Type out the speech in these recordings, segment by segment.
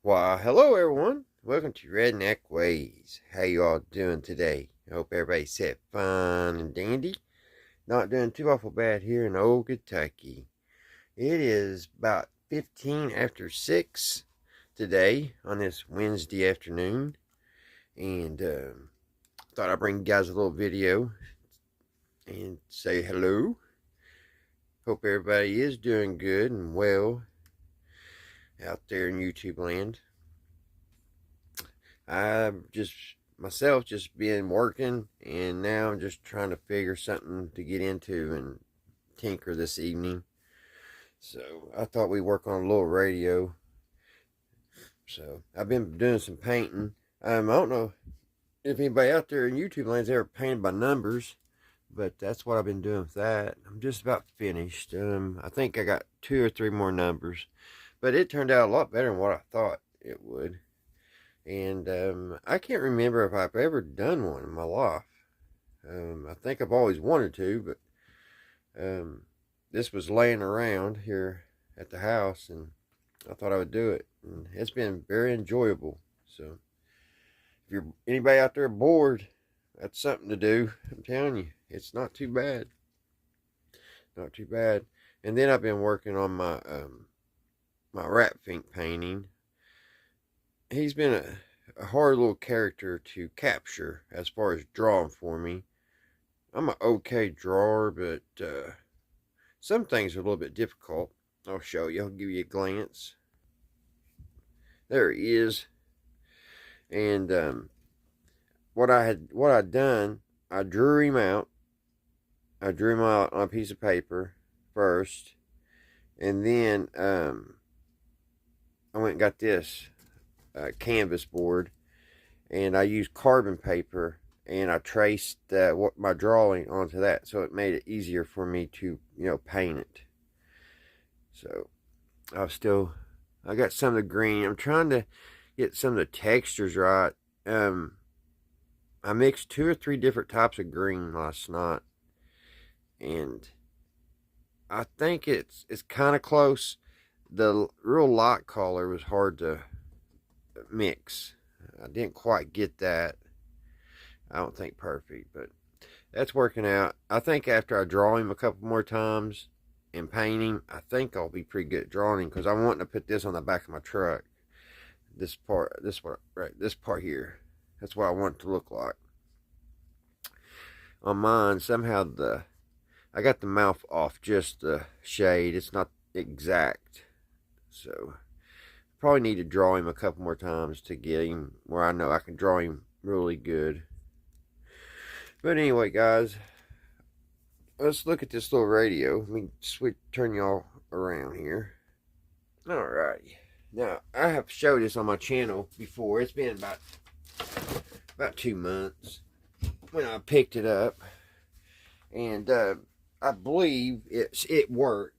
Why, hello everyone. Welcome to Redneck Ways. How you all doing today? I hope everybody's set fine and dandy. Not doing too awful bad here in old Kentucky. It is about 15 after 6 today on this Wednesday afternoon. And thought I'd bring you guys a little video and say hello. Hope everybody is doing good and well out there in YouTube land. I've just been working, and now I'm just trying to figure something to get into and tinker this evening. So I thought we'd work on a little radio. So I've been doing some painting. I don't know if anybody out there in YouTube land's ever painted by numbers, but that's what I've been doing with that. I'm just about finished. I think I got 2 or 3 more numbers, but it turned out a lot better than what I thought it would. And I can't remember if I've ever done one in my life. I think I've always wanted to, but this was laying around here at the house, and I thought I would do it. And it's been very enjoyable. So if you're anybody out there bored, that's something to do. I'm telling you, it's not too bad. Not too bad. And then I've been working on my my rat fink painting. He's been a hard little character to capture as far as drawing for me. I'm an okay drawer, but some things are a little bit difficult. I'll show you. I'll give you a glance. There he is. And what I'd done, I drew him out. I drew him out on a piece of paper first, and then I went and got this canvas board, and I used carbon paper, and I traced my drawing onto that, so it made it easier for me to paint it. So I got some of the green. I'm trying to get some of the textures right. I mixed 2 or 3 different types of green last night, and I think it's kind of close. The real light color was hard to mix. I didn't quite get that. I don't think perfect, but that's working out. I think after I draw him a couple more times and paint him, I think I'll be pretty good at drawing him, because I'm wanting to put this on the back of my truck. This part here. That's what I want it to look like. On mine, somehow I got the mouth off just the shade. It's not exact, so probably need to draw him a couple more times to get him where I know I can draw him really good. But anyway, guys, let's look at this little radio. Let me turn y'all around here. Alrighty. Now, I have showed this on my channel before. It's been about 2 months when I picked it up, and I believe it worked.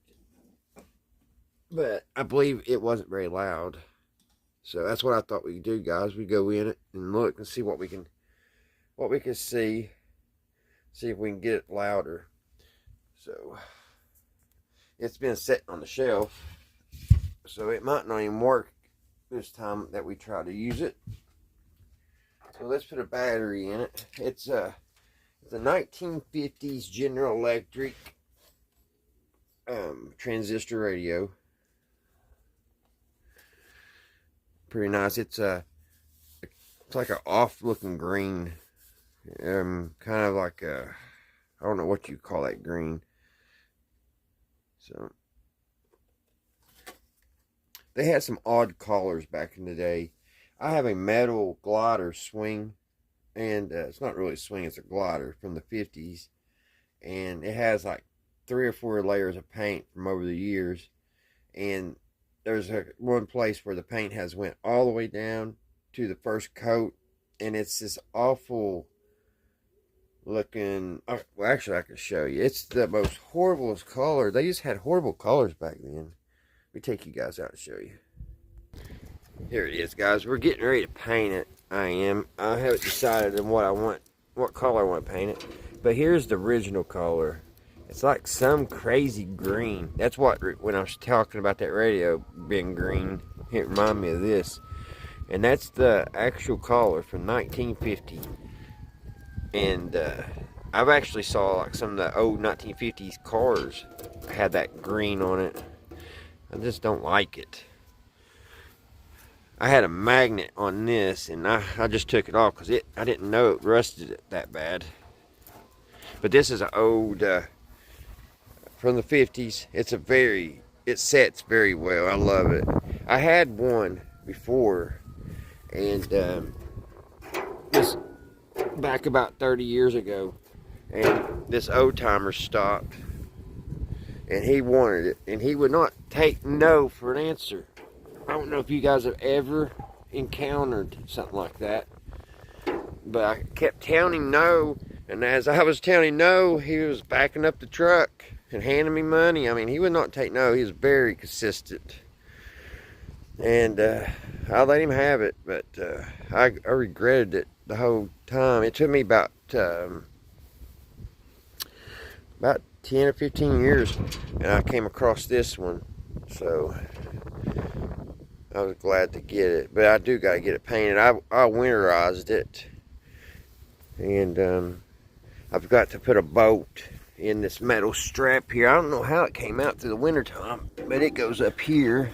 But I believe it wasn't very loud. So that's what I thought we'd do, guys. We go in it and look and see what we can see. See if we can get it louder. So it's been sitting on the shelf, so it might not even work this time that we try to use it. So let's put a battery in it. It's a 1950's General Electric transistor radio. Pretty nice. It's like an off-looking green, kind of like I don't know what you call that green. So they had some odd colors back in the day. I have a metal glider swing, and it's not really a swing, it's a glider from the 50s, and it has like 3 or 4 layers of paint from over the years, and there's one place where the paint has went all the way down to the first coat, and it's this awful looking. Well, actually, I can show you. It's the most horriblest color. They just had horrible colors back then. Let me take you guys out and show you. Here it is, guys. We're getting ready to paint it. I haven't decided on what color I want to paint it, but here's the original color. It's like some crazy green. That's what, when I was talking about that radio being green, it reminded me of this. And that's the actual collar from 1950. And I've actually saw like some of the old 1950s cars had that green on it. I just don't like it. I had a magnet on this, and I just took it off because I didn't know it rusted it that bad. But this is an old from the 50s. It sets very well. I love it. I had one before, and this back about 30 years ago, and this old timer stopped, and he wanted it, and he would not take no for an answer. I don't know if you guys have ever encountered something like that, but I kept telling him no, and as I was telling him no, he was backing up the truck and handing me money. I mean, he would not take no. He was very consistent, and I let him have it, but I regretted it the whole time. It took me about 10 or 15 years, and I came across this one, so I was glad to get it. But I do got to get it painted. I winterized it, and I've got to put a bolt in this metal strap here. I don't know how it came out through the winter time, but it goes up here.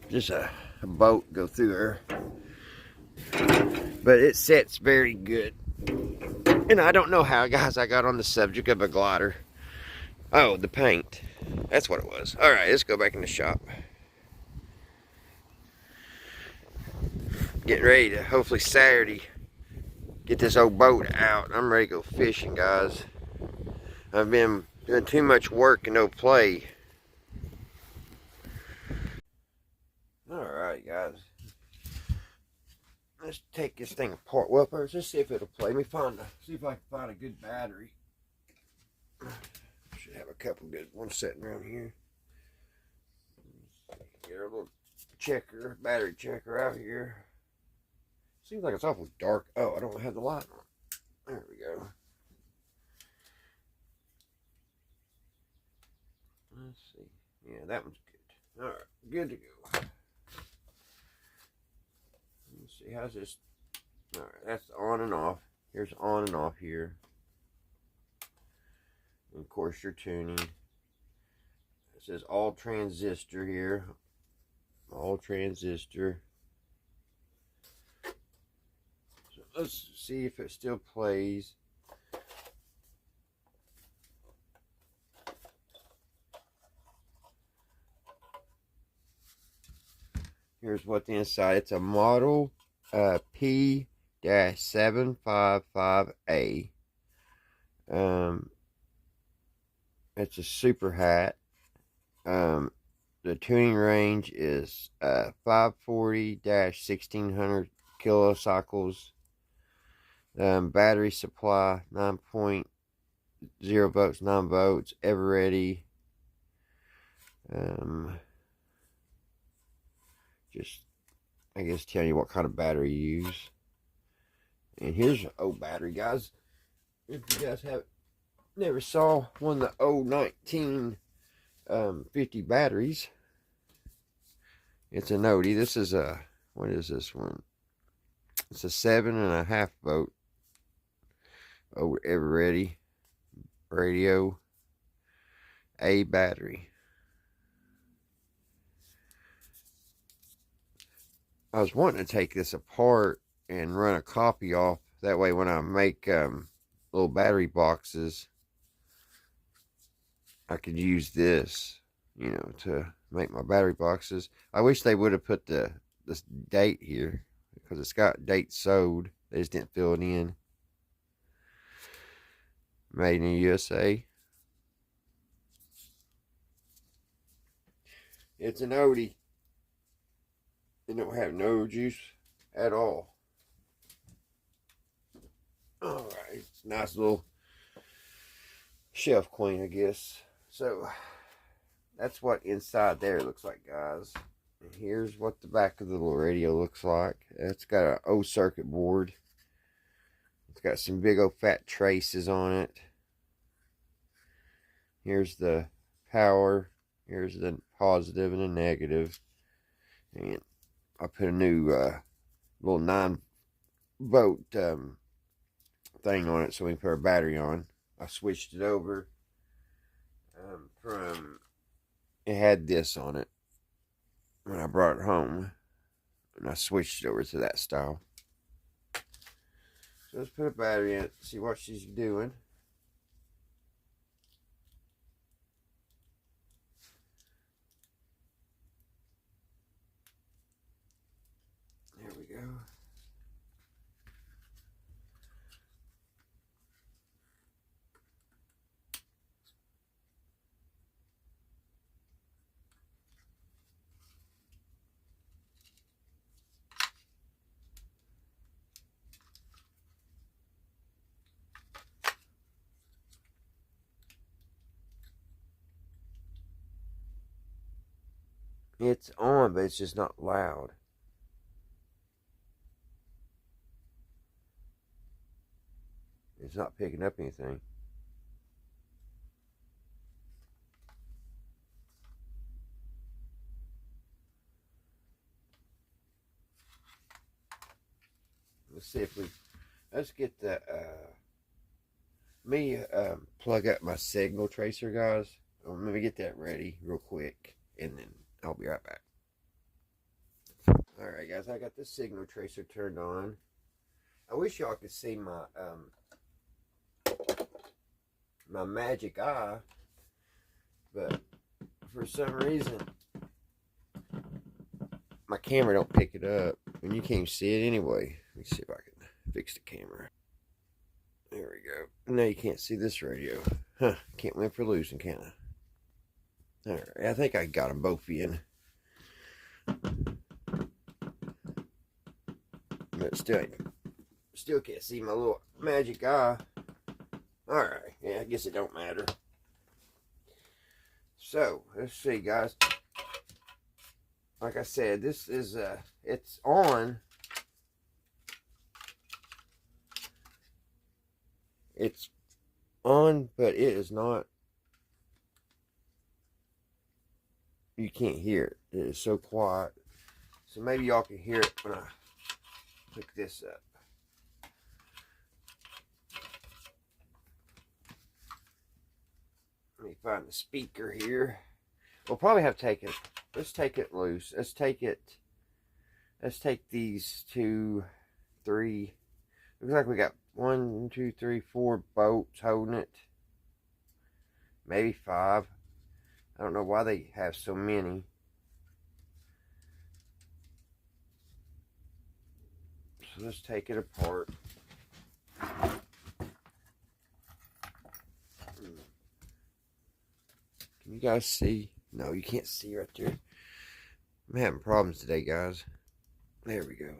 Just a bolt go through there, but it sets very good. And I don't know how, guys, I got on the subject of a glider. Oh, the paint. That's what it was. All right, let's go back in the shop. Getting ready to, hopefully Saturday, get this old boat out. I'm ready to go fishing, guys. I've been doing too much work and no play. Alright, guys. Let's take this thing apart. Well, first, let's see if it'll play. Let me see if I can find a good battery. Should have a couple good ones sitting around here. Get a little checker, battery checker out here. Seems like it's awful dark. Oh, I don't have the light on. There we go. Let's see. Yeah, that one's good. Alright, good to go. Let's see, how's this? Alright, that's on and off. Here's on and off here. And of course, your tuning. It says all transistor here. All transistor. So let's see if it still plays. Here's what the inside. It's a model P-755A. It's a super hat. The tuning range is 540-1600 kilocycles. Battery supply 9.0 volts, 9 volts, ever ready. Just, I guess, tell you what kind of battery you use. And here's an old battery, guys. If you guys have never saw one of the old 1950 batteries, it's a Nodi. This is a, what is this one? It's a 7.5 volt over ever ready radio A battery. I was wanting to take this apart and run a copy off. That way when I make little battery boxes, I could use this, you know, to make my battery boxes. I wish they would have put this date here, because it's got date sold. They just didn't fill it in. Made in the USA. It's an Odie. It don't have no juice at all. Alright, nice little shelf queen, I guess. So, that's what inside there looks like, guys. And here's what the back of the little radio looks like. It's got an old circuit board. It's got some big old fat traces on it. Here's the power. Here's the positive and the negative. And I put a new little 9-volt thing on it so we can put our battery on. I switched it over from, it had this on it when I brought it home, and I switched it over to that style. So let's put a battery in it, see what she's doing. There we go. It's on, but it's just not loud. It's not picking up anything. Let's see if we, let's get the, plug up my signal tracer, guys. Let me get that ready real quick, and then I'll be right back. Alright guys, I got the signal tracer turned on. I wish y'all could see my my magic eye, but for some reason my camera don't pick it up, and you can't see it anyway. Let me see if I can fix the camera. There we go. Now you can't see this radio. Huh, can't win for losing, can I? Alright, I think I got them both in. But still can't see my little magic eye. Alright, yeah, I guess it don't matter. So, let's see, guys. Like I said, this is, it's on. It's on, but it is not. You can't hear it. It is so quiet. So maybe y'all can hear it when I pick this up. Let me find the speaker here. We'll probably have to take it. Let's take it loose. Let's take these 2, 3. Looks like we got 1, 2, 3, 4 bolts holding it. Maybe 5. I don't know why they have so many. So let's take it apart. Can you guys see? No, you can't see right there. I'm having problems today, guys. There we go.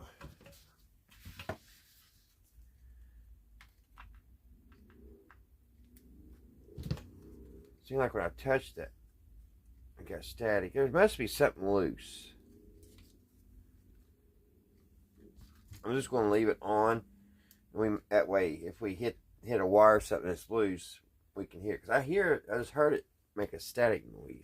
Seems like when I touched it, I got static. There must be something loose. I'm just going to leave it on. That way, if we hit a wire or something that's loose, we can hear it. Because I hear it, I just heard it make a static noise.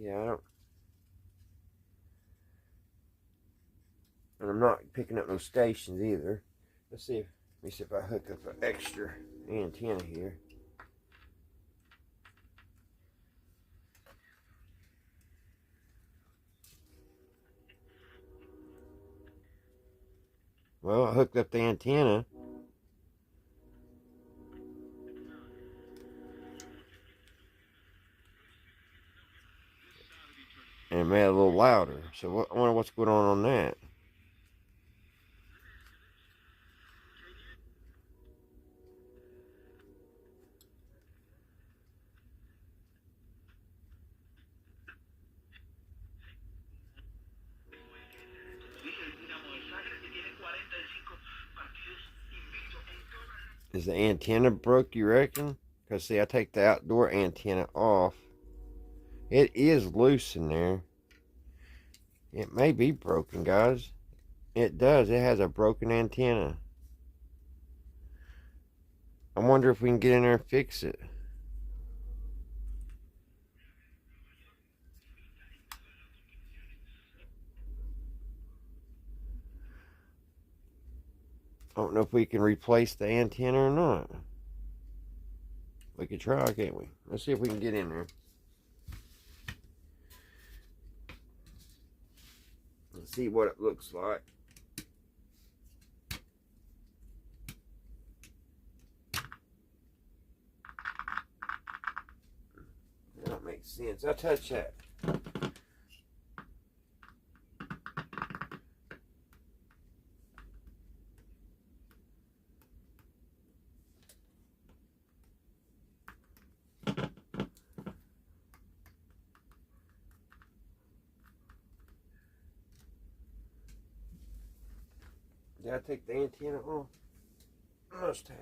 Yeah, I don't. And I'm not picking up no stations either. Let me see if I hook up an extra antenna here. Well, I hooked up the antenna. And it made it a little louder. So I wonder what's going on that. Is the antenna broke, you reckon? Because see, I take the outdoor antenna off. It is loose in there. It may be broken, guys. It does. It has a broken antenna. I wonder if we can get in there and fix it. I don't know if we can replace the antenna or not. We could try, can't we? Let's see if we can get in there. Let's see what it looks like. That don't make sense. I'll touch that. Did I take the antenna off? Must have.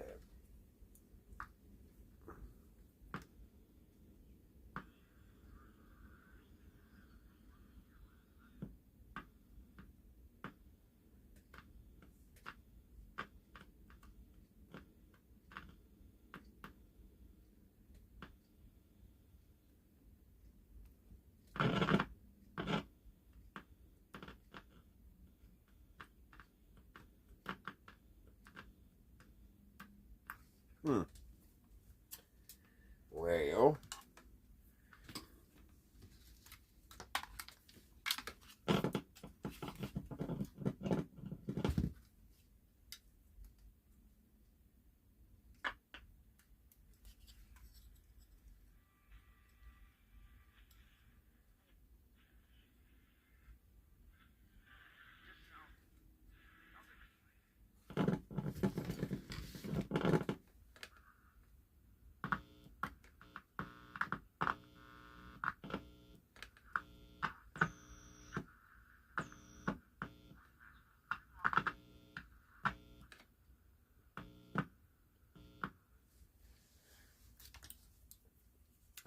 Well,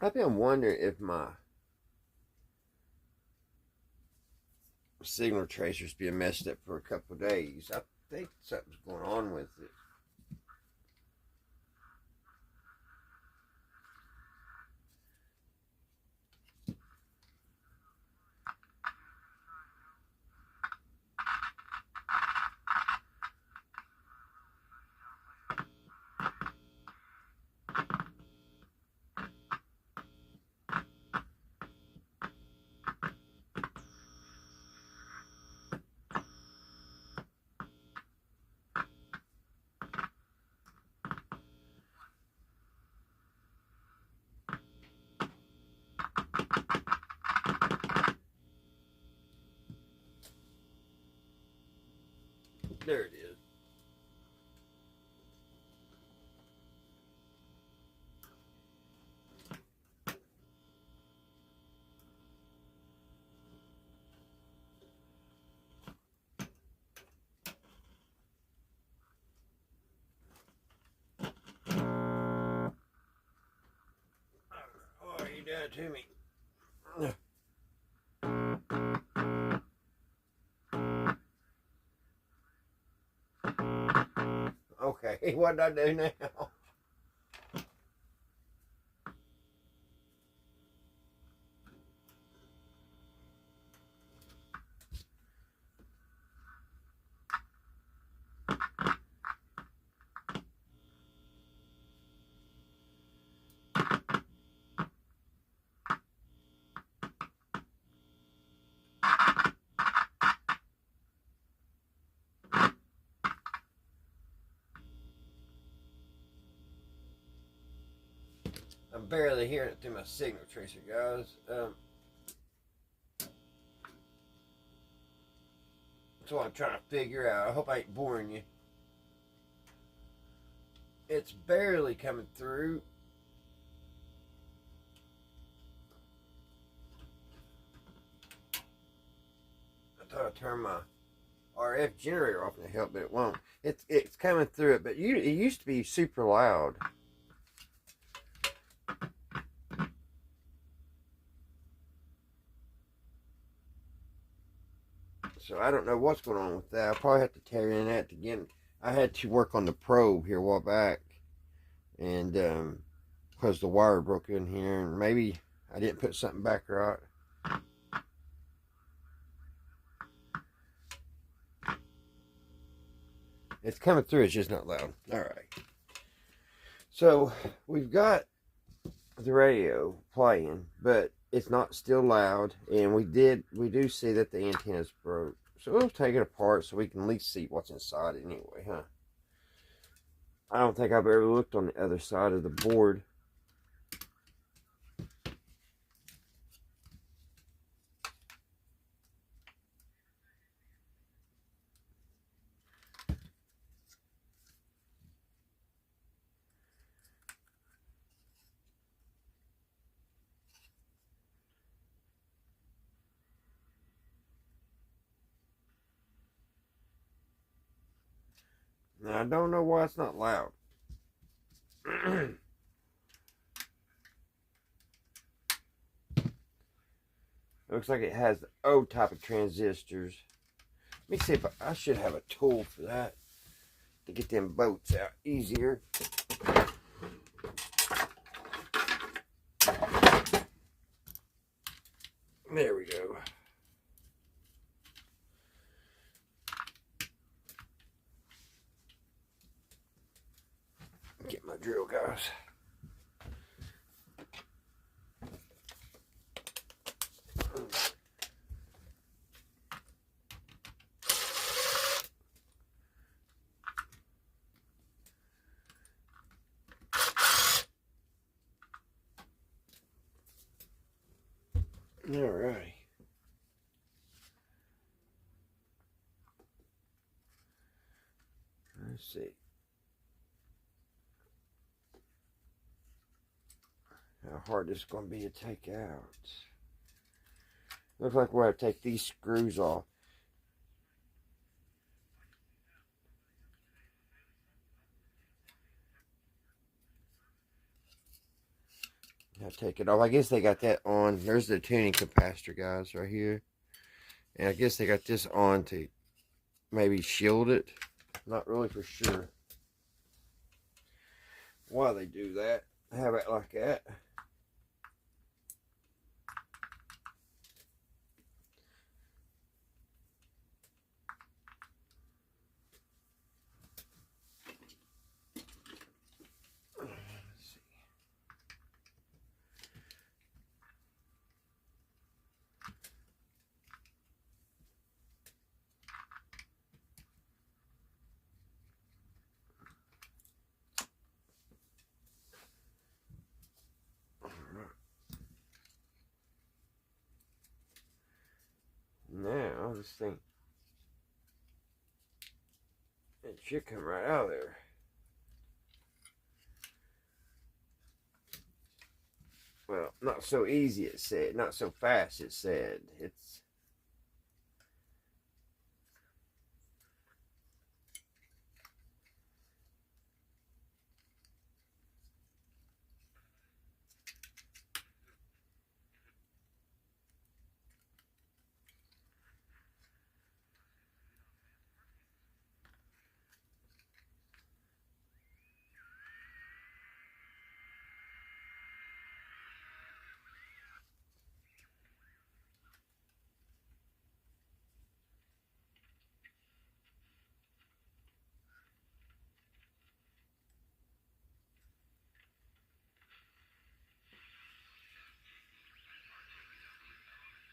I've been wondering if my signal tracer's been messed up for a couple of days. I think something's going on with it. There it is. Oh, you done it to me. Okay, what did I do now? I'm barely hearing it through my signal tracer, guys. That's what I'm trying to figure out. I hope I ain't boring you. It's barely coming through. I thought I'd turn my RF generator off to help, but it won't. It's coming through it, but it used to be super loud. So I don't know what's going on with that. I'll probably have to tear in that again. I had to work on the probe here a while back and because the wire broke in here, and maybe I didn't put something back right. It's coming through, it's just not loud. All right. So we've got the radio playing, but it's not still loud, and we do see that the antenna's broke. So we'll take it apart so we can at least see what's inside anyway, huh? I don't think I've ever looked on the other side of the board. Now, I don't know why it's not loud. Looks like it has the O type of transistors. Let me see if I should have a tool for that to get them bolts out easier. There we go. Get my drill, guys. All right. Let's see. How hard this is going to be to take out. Looks like we're going to take these screws off. I'll take it off. I guess they got that on. There's the tuning capacitor, guys, right here. And I guess they got this on to maybe shield it. Not really for sure why they do that. Have it like that. Now, this thing, it should come right out of there. Well, not so easy, it said. Not so fast, it said. It's...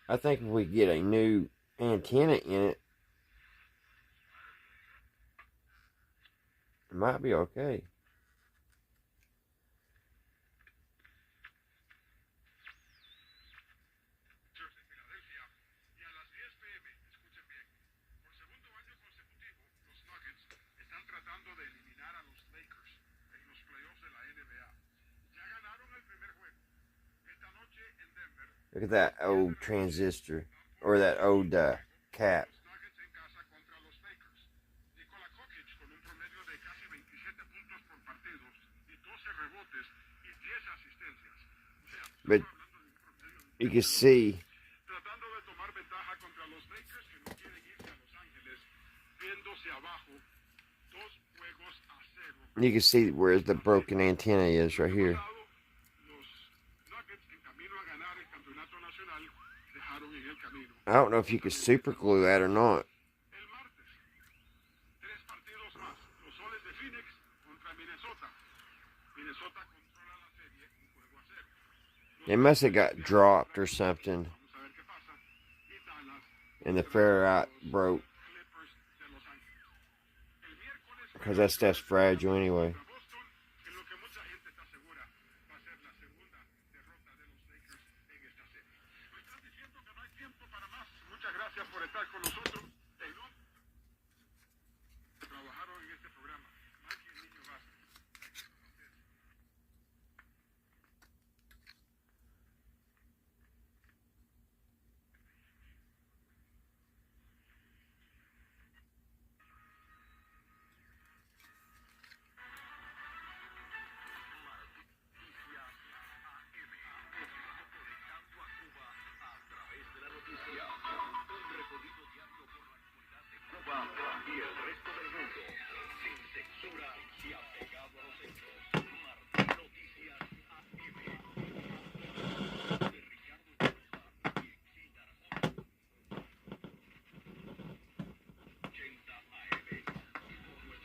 I think if we get a new antenna in it, it might be okay. Look at that old transistor, or that old cap. But you can see You can see where the broken antenna is right here. I don't know if you could super glue that or not. It must have got dropped or something, and the ferrite broke, because that stuff's fragile anyway.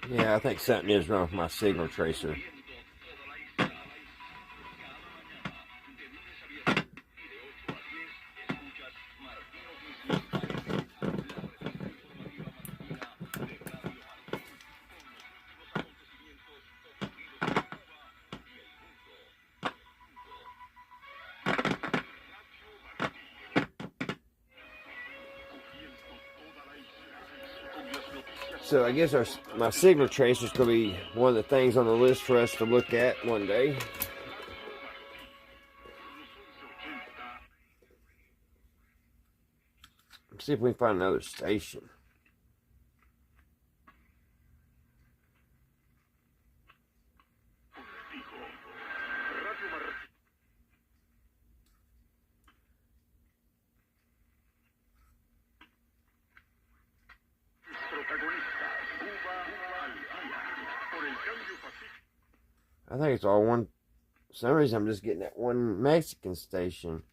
Yeah, I think something is wrong with my signal tracer. So I guess my signal tracer is going to be one of the things on the list for us to look at one day. Let's see if we can find another station. I think it's all one. For some reason, I'm just getting that one Mexican station.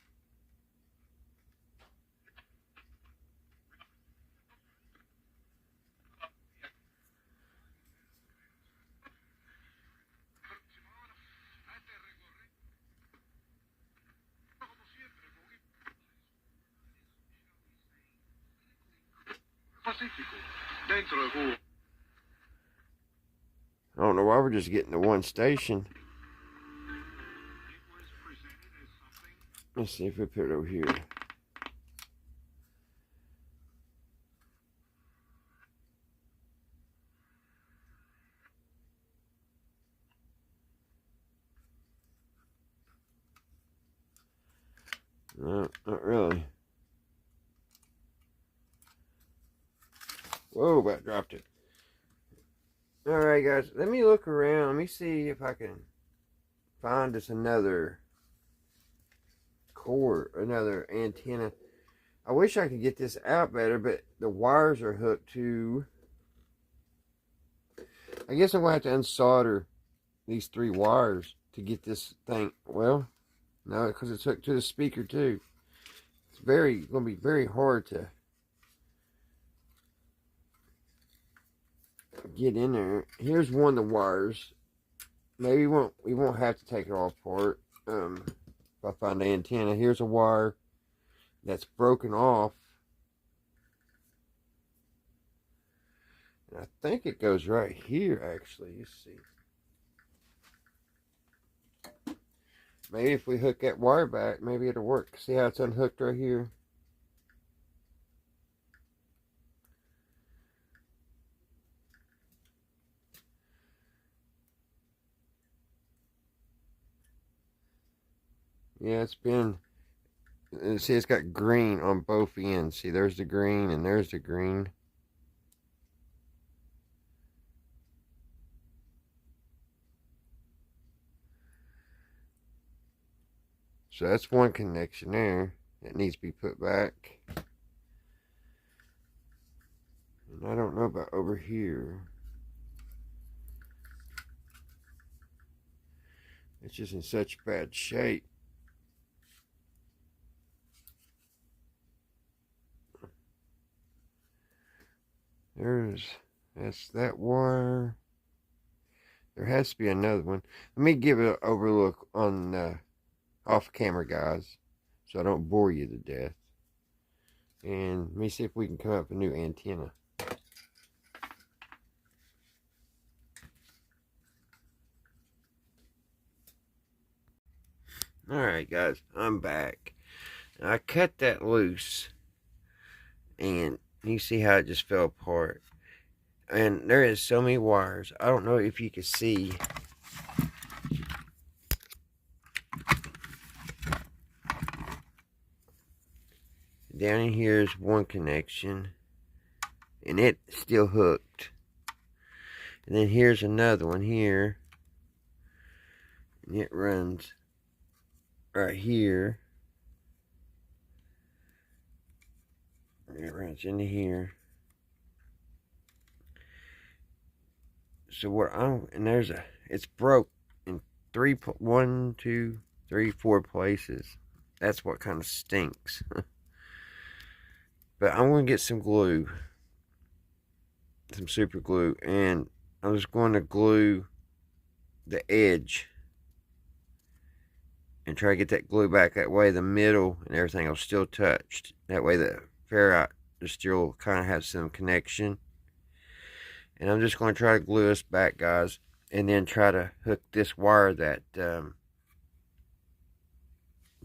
I don't know why we're just getting the one station. Let's see if we put it over here. No, not really. Whoa, about dropped it. Alright guys, let me look around. Let me see if I can find us another cord, another antenna. I wish I could get this out better, but the wires are hooked to... I guess I'm going to have to unsolder these 3 wires to get this thing... Well, no, because it's hooked to the speaker too. It's going to be very hard to get in there. Here's one of the wires. Maybe we won't have to take it all apart. If I find the antenna, here's a wire that's broken off. And I think it goes right here, actually. You see. Maybe if we hook that wire back, maybe it'll work. See how it's unhooked right here? Yeah, it's been... And see, it's got green on both ends. See, there's the green and there's the green. So that's one connection there that needs to be put back. And I don't know about over here. It's just in such bad shape. That's that wire. There has to be another one. Let me give it an overlook on off camera, guys, so I don't bore you to death. And let me see if we can come up with a new antenna. Alright guys, I'm back. I cut that loose, and you see how it just fell apart. And there is so many wires. I don't know if you can see. Down in here is one connection, and it's still hooked. And then here's another one here, and it runs right here. And it runs into here. So what it's broke in 4 places. That's what kind of stinks. But I'm going to get some glue, some super glue, and I was going to glue the edge and try to get that glue back. That way the middle and everything will still touched. That way the ferrite will still kind of have some connection. And I'm just going to try to glue this back, guys, and then try to hook this wire that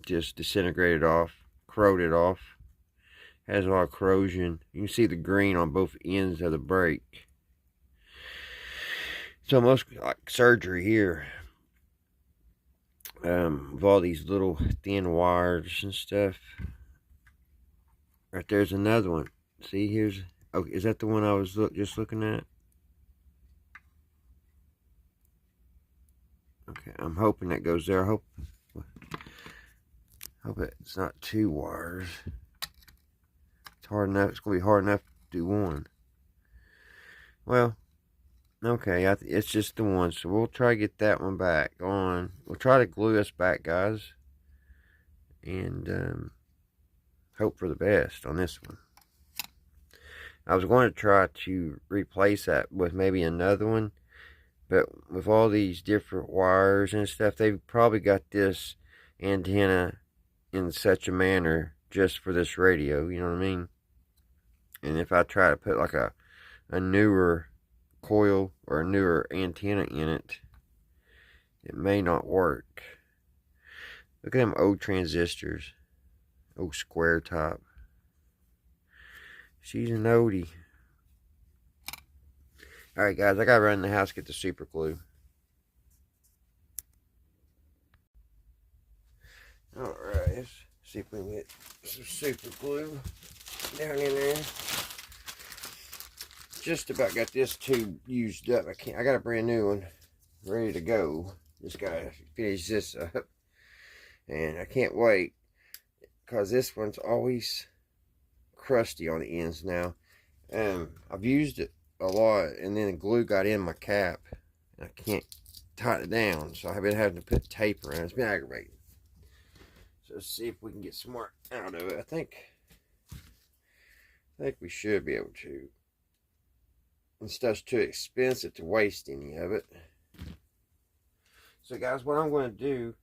just disintegrated off, corroded off. Has a lot of corrosion. You can see the green on both ends of the brake. It's almost like surgery here. With all these little thin wires and stuff. Right there's another one. See, here's. Okay, is that the one I was just looking at? Okay, I'm hoping that goes there. I hope it's not 2 wires. It's hard enough. It's going to be hard enough to do one. Well, okay, it's just the one. So we'll try to get that one back on. We'll try to glue us back, guys. And hope for the best on this one. I was going to try to replace that with maybe another one. But with all these different wires and stuff, they've probably got this antenna in such a manner just for this radio, you know what I mean? And if I try to put like a newer coil or a newer antenna in it, it may not work. Look at them old transistors, old square top. She's an oldie. Alright guys, I gotta run in the house, get the super glue. Alright, let's see if we can get some super glue down in there. Just about got this tube used up. I got a brand new one ready to go. Just gotta finish this up. And I can't wait, because this one's always crusty on the ends now. I've used it a lot, and then the glue got in my cap, and I can't tighten it down, so I've been having to put tape around. It's been aggravating. So let's see if we can get some more out of it. I think we should be able to. And stuff's too expensive to waste any of it. So guys, what I'm going to do,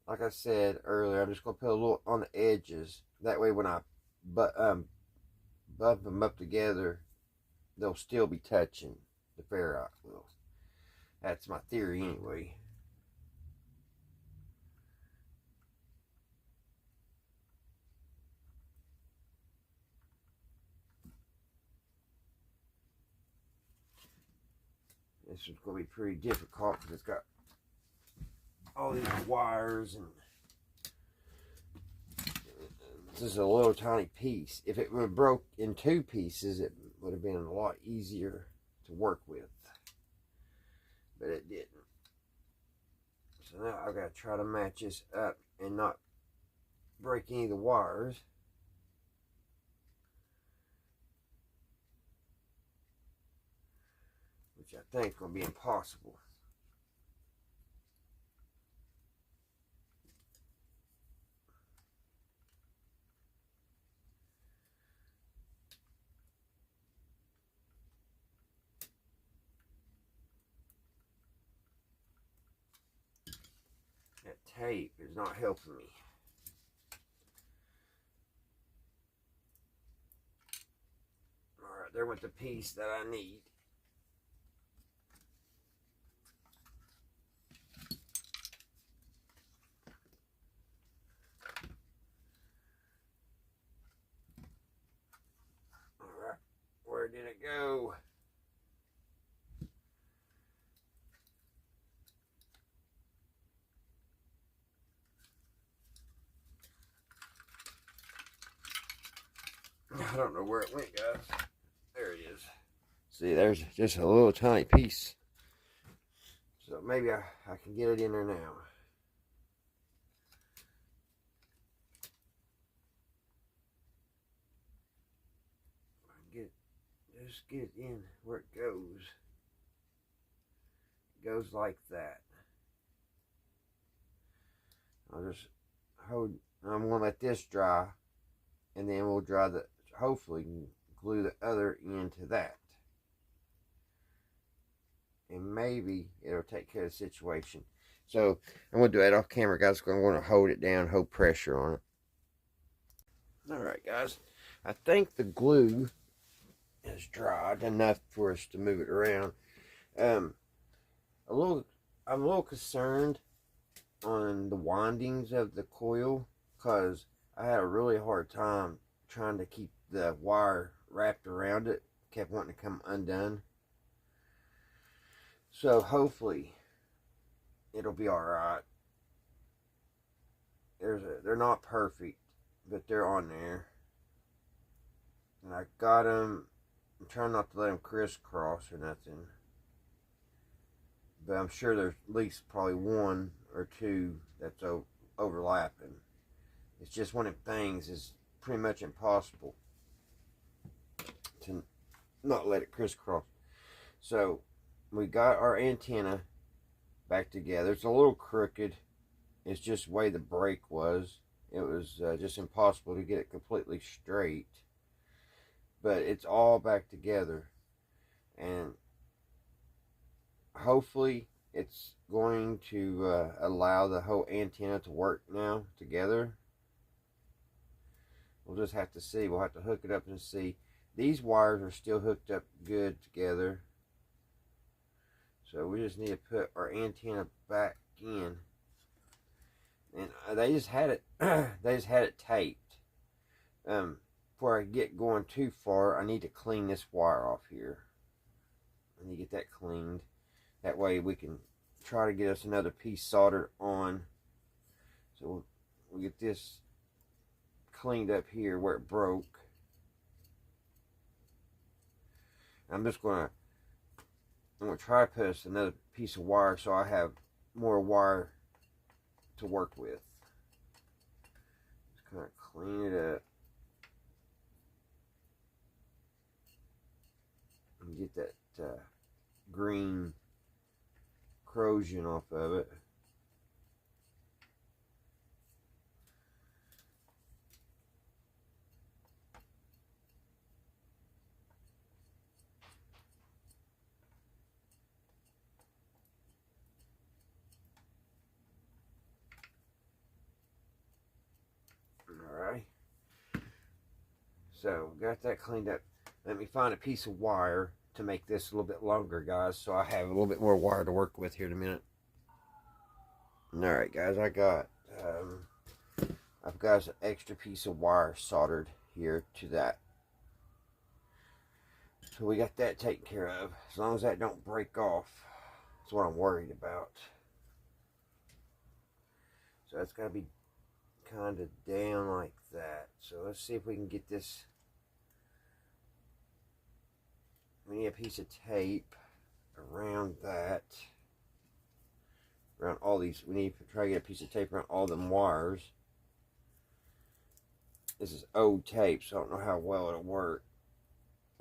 like I said earlier, I'm just going to put a little on the edges. That way when I bump them up together, they'll still be touching. The ferrite will. That's my theory anyway. This is going to be pretty difficult because it's got all these wires, and this is a little tiny piece. If it would have broke in 2 pieces, it would have been a lot easier to work with, but it didn't. So now I've got to try to match this up and not break any of the wires. Which I think is going to be impossible. That tape is not helping me. Alright, there went the piece that I need. Alright, where did it go? I don't know where it went, guys. There it is. See, there's just a little tiny piece. So maybe I can get it in there now. Just get it in where it goes. It goes like that. I'll just hold. I'm gonna let this dry, and then we'll dry the. Hopefully, glue the other end to that, and maybe it'll take care of the situation. So I'm gonna do that off camera, guys. I'm gonna hold it down, hold pressure on it. All right, guys. I think the glue is dried enough for us to move it around. I'm a little concerned on the windings of the coil, because I had a really hard time trying to keep the wire wrapped around it. Kept wanting to come undone. So hopefully it'll be all right. They're not perfect, but they're on there, and I got them. I'm trying not to let them crisscross or nothing, but I'm sure there's at least probably one or two that's overlapping. It's just one of them things is pretty much impossible to not let it crisscross. So we got our antenna back together. It's a little crooked. It's just the way the break was. It was just impossible to get it completely straight. But it's all back together, and hopefully it's going to allow the whole antenna to work now together. We'll just have to see. We'll have to hook it up and see. These wires are still hooked up good together, so we just need to put our antenna back in. And they just had it they just had it taped. Before I get going too far, I need to clean this wire off here. I need to get that cleaned. That way we can try to get us another piece soldered on. So we'll get this cleaned up here where it broke. I'm gonna try to put us another piece of wire so I have more wire to work with. Just kind of clean it up. And get that green corrosion off of it. Alright. So, got that cleaned up. Let me find a piece of wire to make this a little bit longer, guys, so I have a little bit more wire to work with here in a minute. Alright, guys, I've got an extra piece of wire soldered here to that. So we got that taken care of. As long as that don't break off, that's what I'm worried about. So that's got to be kind of down like that. So let's see if we can get this. We need a piece of tape around that. Around all these. We need to try to get a piece of tape around all them wires. This is old tape, so I don't know how well it'll work.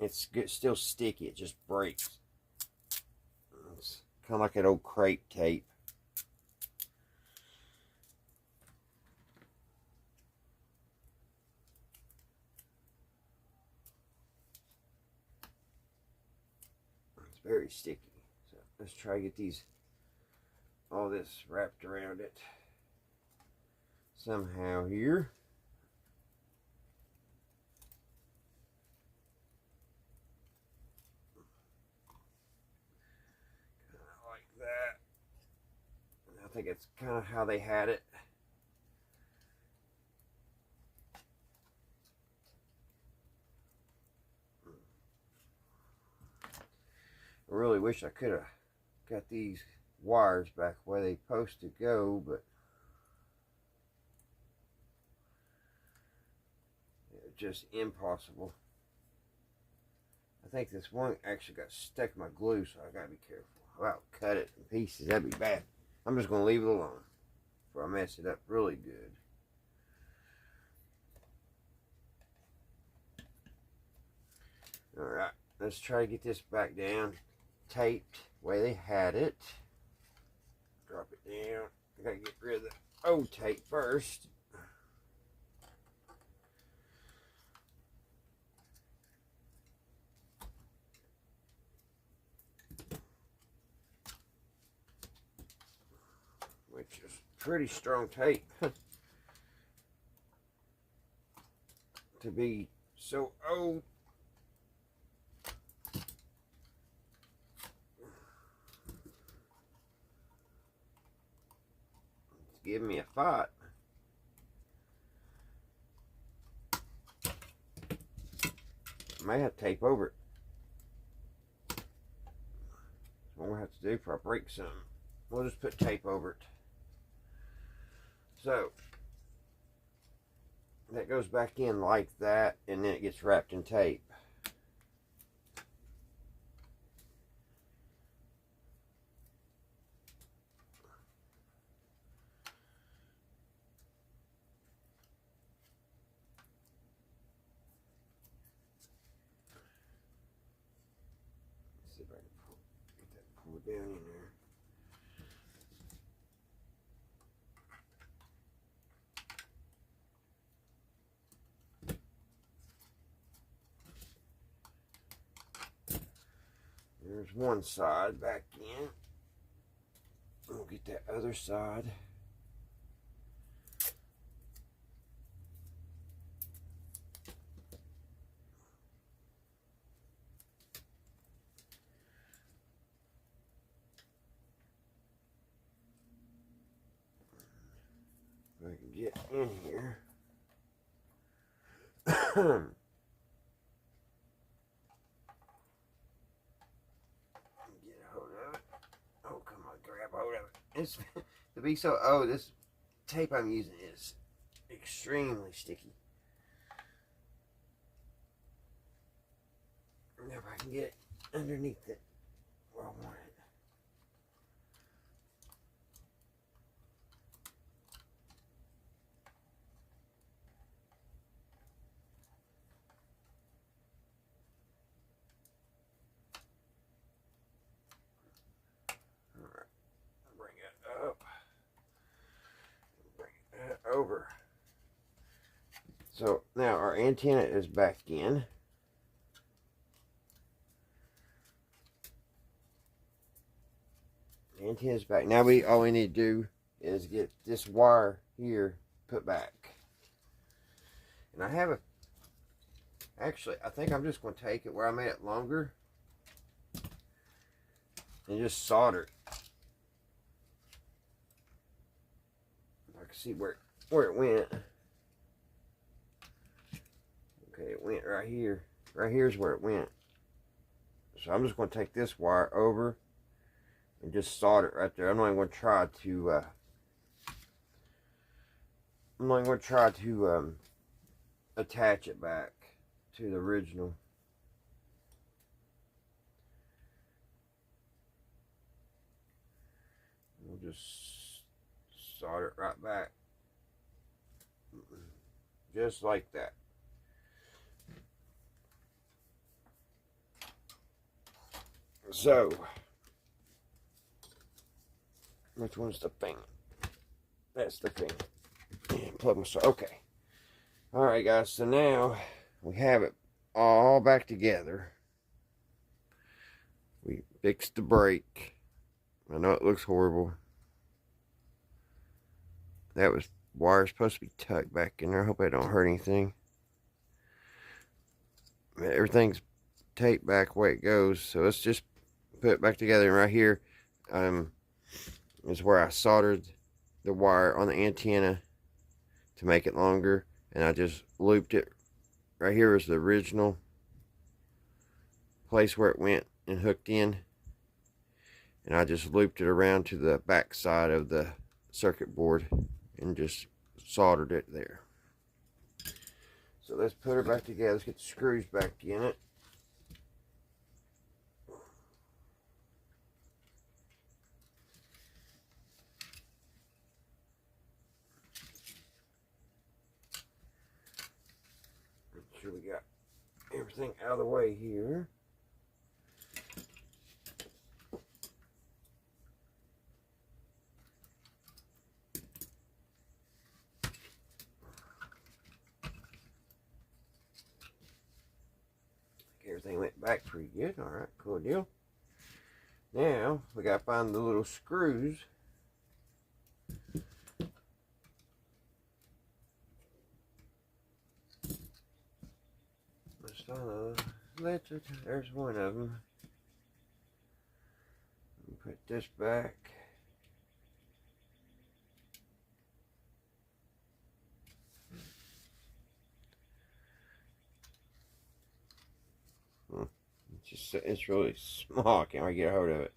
It's good, still sticky. It just breaks. It's kind of like that old crepe tape. It's very sticky. So let's try to get all this wrapped around it. somehow here. Kind of like that. I think it's kind of how they had it. I really wish I could have got these wires back where they're supposed to go, but it's just impossible. I think this one actually got stuck in my glue, so I gotta be careful. I'll cut it in pieces, that'd be bad. I'm just gonna leave it alone before I mess it up really good. Alright, let's try to get this back down. Taped the way they had it. Drop it down. I gotta get rid of the old tape first. Which is pretty strong tape to be so old. Give me a fight. I may have to tape over it. That's what we'll have to do if I break some. We'll just put tape over it. So that goes back in like that, and then it gets wrapped in tape. See if I can get that pulled down in there. There's one side back in. We'll get that other side. If I can get in here. It's to be so this tape I'm using is extremely sticky. And if I can get it underneath it where I want it. Over. So now our antenna is back in. The antenna is back. Now all we need to do is get this wire here put back. And I have I think I'm just going to take it where I made it longer and just solder it. I can see where it went. Okay, it went right here. Right here's where it went. So I'm just going to take this wire over and just solder it right there. I'm not even going to try to attach it back to the original. We'll just solder it right back. Just like that. So, which one's the thing? That's the thing. And plug my solder. Okay. Alright guys, so now we have it all back together. We fixed the brake. I know it looks horrible. That was wire's supposed to be tucked back in there. I hope I don't hurt anything. Everything's taped back the way it goes, so let's just put it back together. And right here is where I soldered the wire on the antenna to make it longer, and I just looped it. Right here is the original place where it went and hooked in, and I just looped it around to the back side of the circuit board and just soldered it there. So let's put her back together. Let's get the screws back in it. Make sure we got everything out of the way here. Everything went back pretty good. All right, cool deal. Now we got to find the little screws. Let's find those. There's one of them. Put this back. It's really small. I can't really get a hold of it.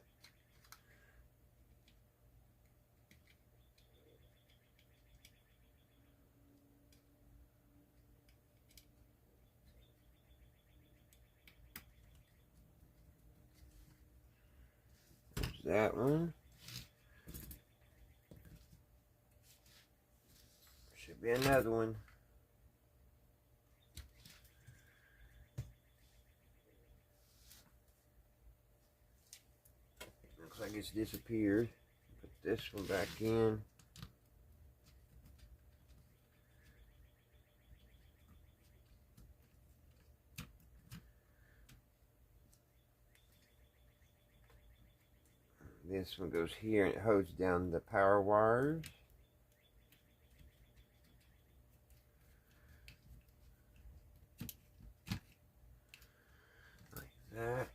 There's that one. Should be another one. Looks like it's disappeared. Put this one back in. This one goes here and it holds down the power wires. Like that.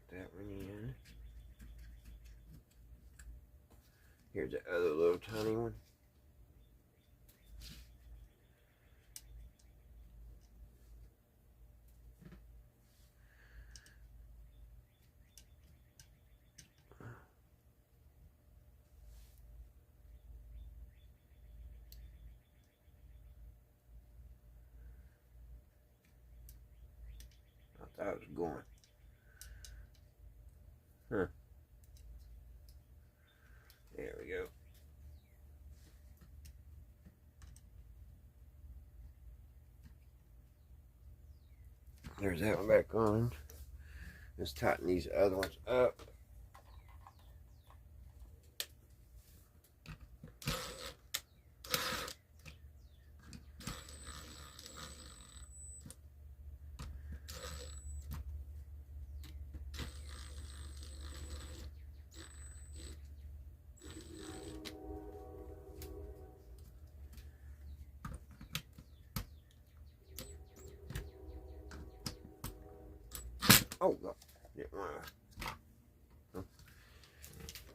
Put that one in. Here's the other little tiny one. I thought it was going. Huh. There we go. There's that one back on. Let's tighten these other ones up. Oh, God. Didn't want to.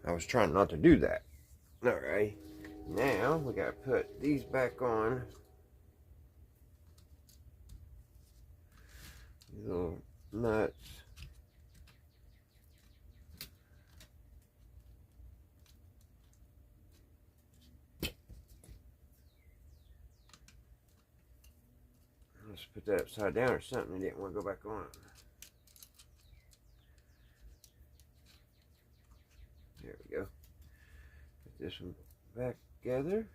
I was trying not to do that. Alright. Now, we got to put these back on. These little nuts. Let's put that upside down or something. I didn't want to go back on. There we go. Put this one back together.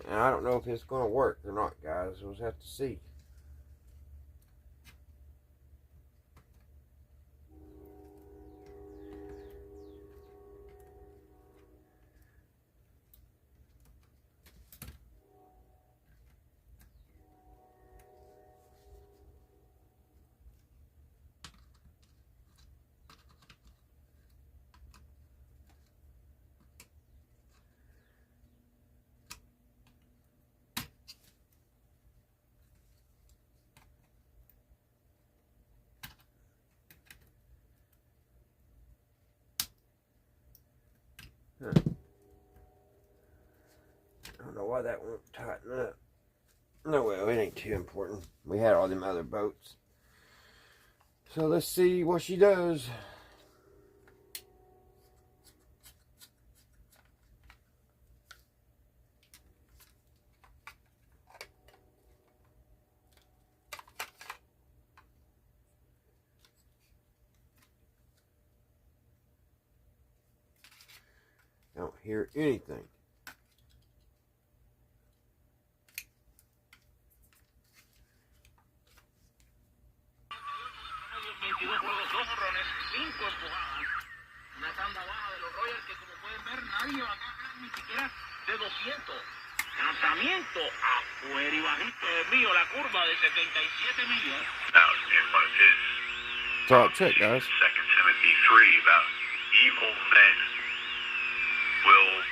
And I don't know if it's going to work or not, guys. We'll have to see. Huh. I don't know why that won't tighten up. No, well, it ain't too important. We had all them other boats. So let's see what she does. I don't hear anything. Una tanda baja de los Royals que, como pueden ver, nadie va a tocar ni siquiera de 200. Lanzamiento afuera y bajito de mío, la curva de 77 millas. Now, in one of his That's all it took, guys. 2 Timothy 3 about evil men will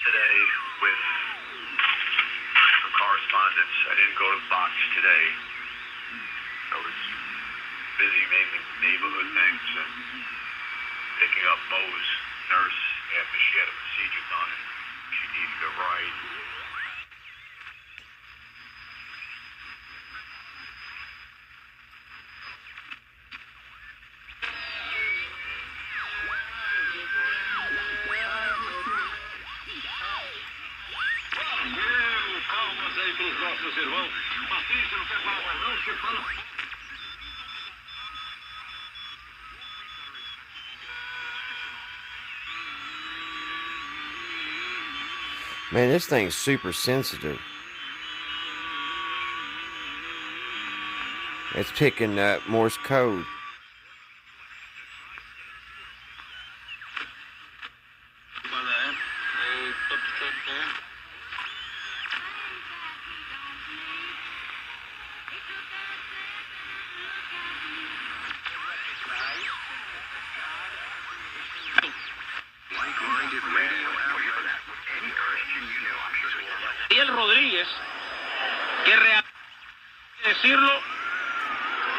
today with some correspondence. I didn't go to Fox today. I was busy mainly with neighborhood things and picking up Mo's nurse after she had a procedure done and she needed a ride. Palmas aí para os nossos irmãos. Patrícia, não quer palmas não? Você fala. Man, this thing's super sensitive. It's picking up Morse code. Rodríguez, que realmente decirlo,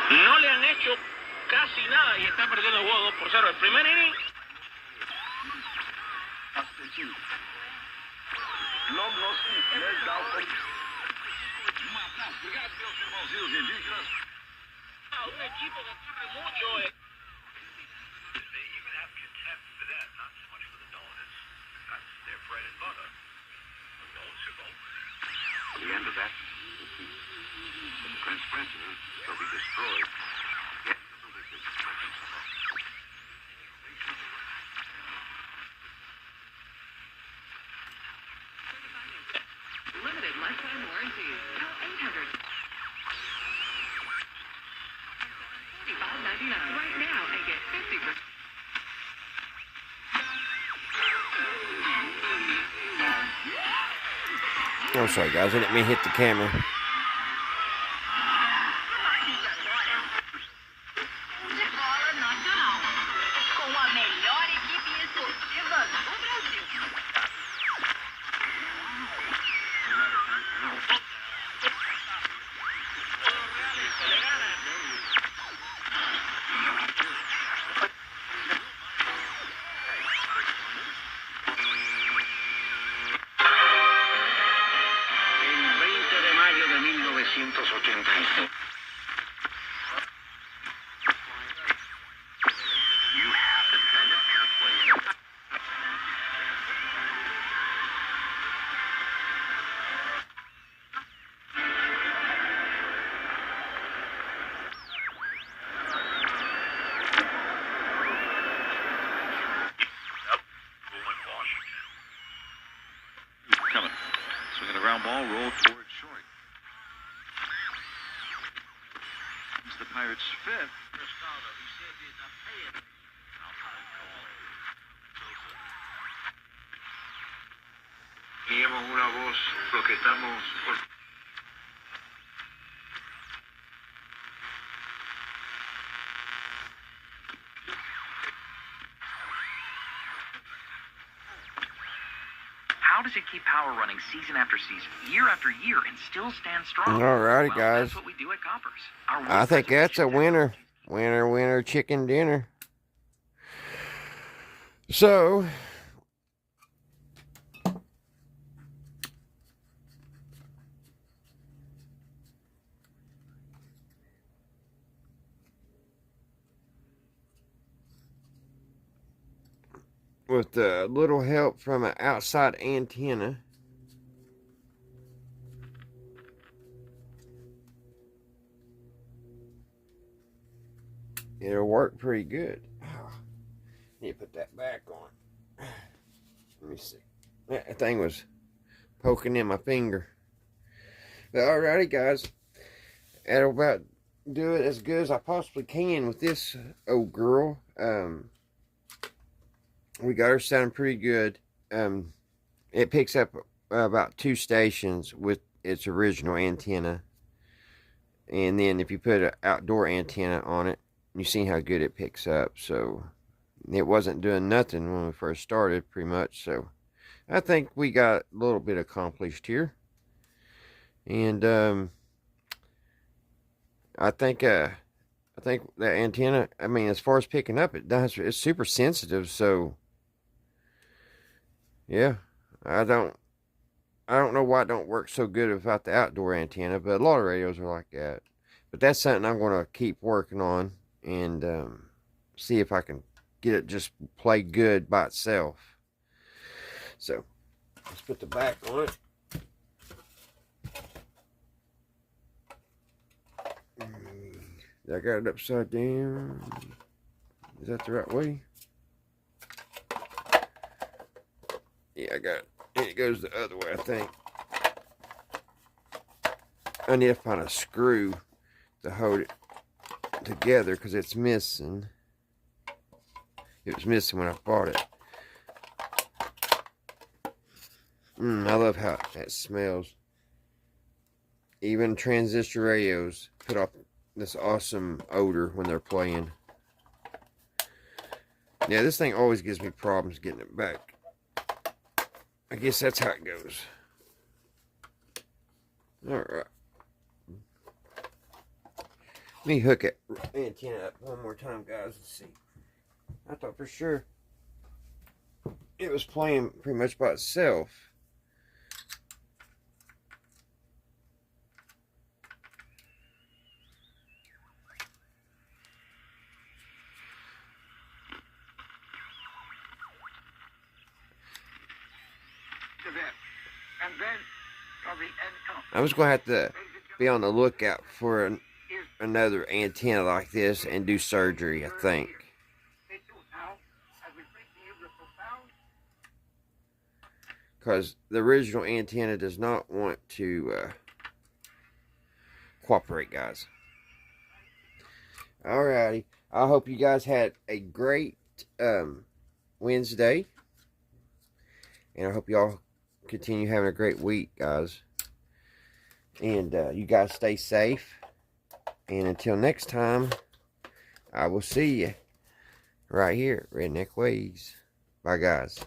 no le han hecho casi nada y está perdiendo el juego 2-0. El primer inning. Un equipo que corre mucho. They even have contempt for that, not so much for the donors. That's their bread and butter. The votes are votes. The end of that, the Prince President shall be destroyed. Yet, limited lifetime warranties. Call 800. $45.99 right now and get 50%. Oh, sorry, guys. I didn't mean to hit the camera. ground ball rolled toward short. It's the Pirates' fifth. Teníamos una voz, lo que estamos... does it keep power running season after season, year after year, and still stand strong? Alrighty, Well, guys. that's what we do at Koppers. Our I wood think that's a preservation winner. technologies. Winner, chicken dinner. So, with a little help from an outside antenna, it'll work pretty good. Need to put that back on. Let me see. That thing was poking in my finger. But alrighty, guys. That'll about do it as good as I possibly can with this old girl. We got her sounding pretty good. It picks up about 2 stations with its original antenna. And then if you put an outdoor antenna on it, you've seen how good it picks up. So it wasn't doing nothing when we first started, pretty much. So I think we got a little bit accomplished here. And I think the antenna, I mean, as far as picking up, it's super sensitive. So yeah, I don't know why it don't work so good without the outdoor antenna, but a lot of radios are like that. But that's something I'm going to keep working on and see if I can get it just play good by itself. So let's put the back on it. I got it upside down. Is that the right way? Yeah, I got it. And it goes the other way, I think. I need to find a screw to hold it together because it's missing. It was missing when I bought it. I love how that smells. Even transistor radios put off this awesome odor when they're playing. Yeah, this thing always gives me problems getting it back. I guess that's how it goes. Alright. Let me hook it antenna up one more time, guys. Let's see. I thought for sure it was playing pretty much by itself. And then till the end comes. I was going to have to be on the lookout for another antenna like this and do surgery, I think. Because the original antenna does not want to cooperate, guys. Alrighty. I hope you guys had a great Wednesday. And I hope y'all continue having a great week, guys. And you guys stay safe. And until next time, I will see you right here at Redneck Ways. Bye, guys.